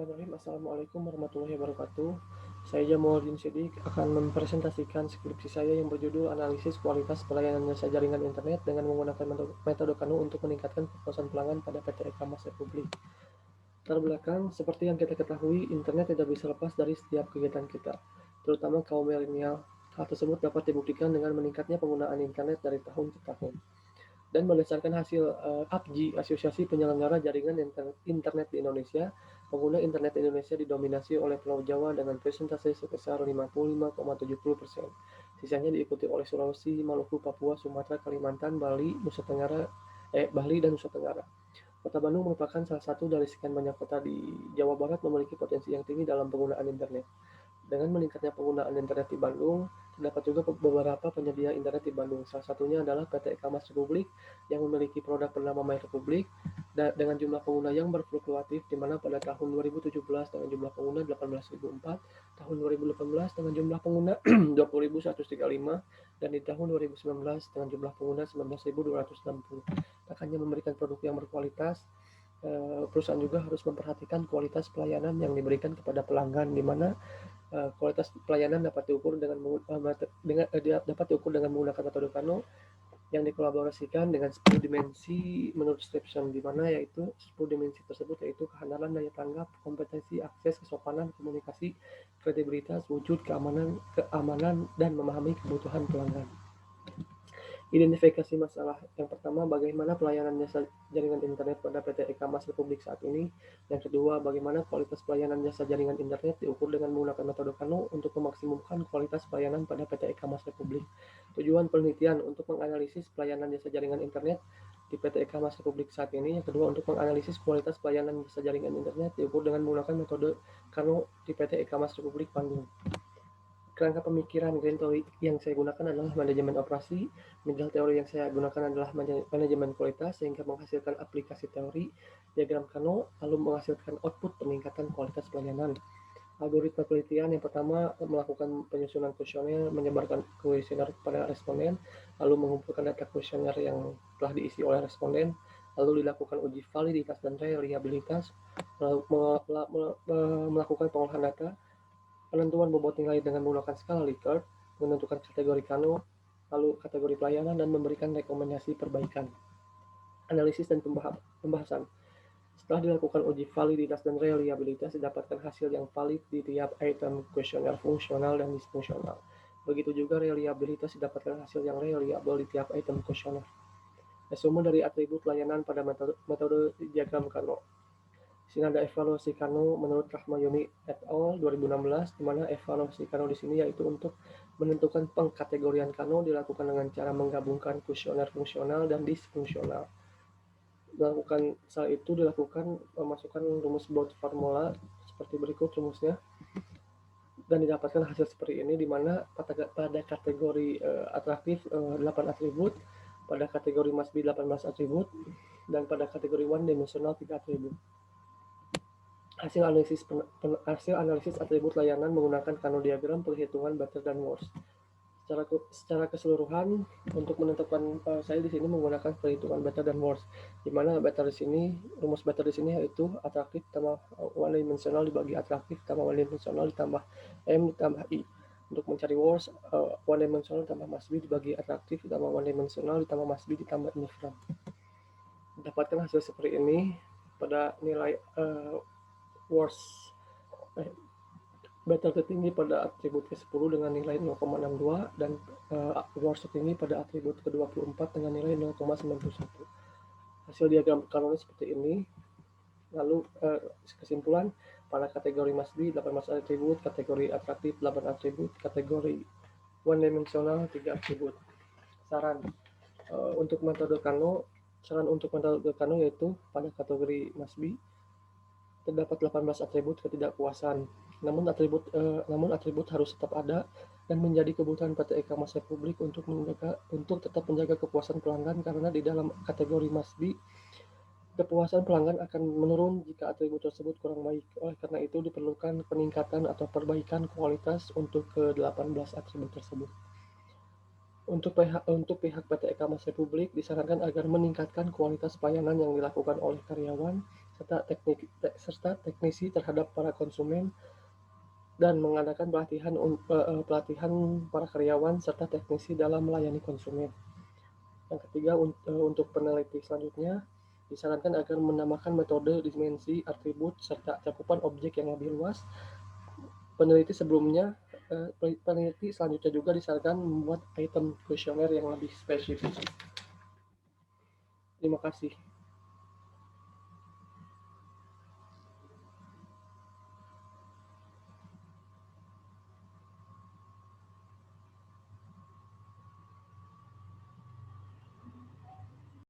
Bismillahirrahmanirrahim. Assalamualaikum warahmatullahi wabarakatuh. Saya Jamaluddin Siddiq akan mempresentasikan skripsi saya yang berjudul Analisis Kualitas Pelayanan Jasa Jaringan Internet dengan menggunakan metode Kano untuk meningkatkan kepuasan pelanggan pada PT E-Commerce Republik. Latar belakang, seperti yang kita ketahui, internet tidak bisa lepas dari setiap kegiatan kita, terutama kaum milenial. Hal tersebut dapat dibuktikan dengan meningkatnya penggunaan internet dari tahun ke tahun. Dan berdasarkan hasil APJI, Asosiasi Penyelenggara Jaringan Internet di Indonesia, pengguna internet Indonesia didominasi oleh Pulau Jawa dengan persentase sebesar 55,70%. Sisanya diikuti oleh Sulawesi, Maluku, Papua, Sumatera, Kalimantan, Bali, Bali dan Nusa Tenggara. Kota Bandung merupakan salah satu dari sekian banyak kota di Jawa Barat memiliki potensi yang tinggi dalam penggunaan internet. Dengan meningkatnya penggunaan internet di Bandung, terdapat juga beberapa penyedia internet di Bandung. Salah satunya adalah PT E-Commerce Republik yang memiliki produk bernama My Republik dengan jumlah pengguna yang berfluktuatif, di mana pada tahun 2017 dengan jumlah pengguna 18.004, tahun 2018 dengan jumlah pengguna 20.135, dan di tahun 2019 dengan jumlah pengguna 19.260. Tak hanya memberikan produk yang berkualitas, perusahaan juga harus memperhatikan kualitas pelayanan yang diberikan kepada pelanggan, di mana kualitas pelayanan dapat diukur dapat diukur dengan menggunakan metode Kano yang dikolaborasikan dengan 10 dimensi menurut Stephenson, di mana yaitu 10 dimensi tersebut yaitu kehandalan daya tanggap, kompetensi, akses, kesopanan, komunikasi, kredibilitas, wujud, keamanan, dan memahami kebutuhan pelanggan. Identifikasi masalah. Yang pertama, bagaimana pelayanan jasa jaringan internet pada PT E-Commerce Republik saat ini. Yang kedua, bagaimana kualitas pelayanan jasa jaringan internet diukur dengan menggunakan metode Kano untuk memaksimumkan kualitas pelayanan pada PT E-Commerce Republik. Tujuan penelitian untuk menganalisis pelayanan jasa jaringan internet di PT E-Commerce Republik saat ini. Yang kedua, untuk menganalisis kualitas pelayanan jasa jaringan internet diukur dengan menggunakan metode Kano di PT E-Commerce Republik Bandung. Kerangka pemikiran Grand Theory yang saya gunakan adalah manajemen operasi, Middle Theory yang saya gunakan adalah manajemen kualitas sehingga menghasilkan aplikasi teori, diagram Kano, lalu menghasilkan output peningkatan kualitas pelayanan. Algoritma penelitian yang pertama melakukan penyusunan kuesioner, menyebarkan kuesioner kepada responden, lalu mengumpulkan data kuesioner yang telah diisi oleh responden, lalu dilakukan uji validitas dan reliabilitas, lalu melakukan pengolahan data, penentuan bobot nilai dengan menggunakan skala Likert, menentukan kategori Kano, lalu kategori pelayanan, dan memberikan rekomendasi perbaikan. Analisis dan pembahasan. Setelah dilakukan uji validitas dan reliabilitas, didapatkan hasil yang valid di tiap item kuesioner fungsional dan disfungsional. Begitu juga reliabilitas didapatkan hasil yang reliable di tiap item kuesioner. Resume dari atribut layanan pada metode diagram Kano. Di sini ada evaluasi Kano menurut Rahmayoni et al. 2016, di mana evaluasi Kano di sini yaitu untuk menentukan pengkategorian Kano dilakukan dengan cara menggabungkan kuesioner fungsional dan disfungsional. Saat itu dilakukan memasukkan rumus buat formula seperti berikut rumusnya, dan didapatkan hasil seperti ini, di mana pada kategori atraktif 8 atribut, pada kategori must be 18 atribut, dan pada kategori one dimensional 3 atribut. Hasil analisis atribut layanan menggunakan Kano diagram perhitungan better dan worse. Secara keseluruhan untuk menentukan saya di sini menggunakan perhitungan better dan worse, di mana better di sini, rumus better di sini yaitu atraktif tambah one dimensional dibagi atraktif tambah one dimensional ditambah m ditambah i. Untuk mencari worse, one dimensional ditambah must be dibagi atraktif ditambah one dimensional ditambah must be ditambah indifferent. Dapatkan hasil seperti ini pada nilai worst better tertinggi pada atribut ke-10 dengan nilai 0,62 dan worst tertinggi pada atribut ke-24 dengan nilai 0,91. Hasil diagram Kano seperti ini. Lalu kesimpulan, pada kategori must be 18 atribut, kategori atraktif 8 atribut, kategori one dimensional 3 atribut. Saran untuk metode Kano yaitu pada kategori must be terdapat 18 atribut ketidakpuasan. Namun atribut harus tetap ada dan menjadi kebutuhan PT E-Commerce Republik untuk tetap menjaga kepuasan pelanggan, karena di dalam kategori must be kepuasan pelanggan akan menurun jika atribut tersebut kurang baik. Oleh karena itu diperlukan peningkatan atau perbaikan kualitas untuk ke-18 atribut tersebut. Untuk pihak PT E-Commerce Republik disarankan agar meningkatkan kualitas pelayanan yang dilakukan oleh karyawan serta teknisi terhadap para konsumen, dan mengadakan pelatihan para karyawan serta teknisi dalam melayani konsumen. Yang ketiga, untuk peneliti selanjutnya, disarankan agar menambahkan metode, dimensi, atribut, serta cakupan objek yang lebih luas. Peneliti selanjutnya juga disarankan membuat item kuesioner yang lebih spesifik. Terima kasih.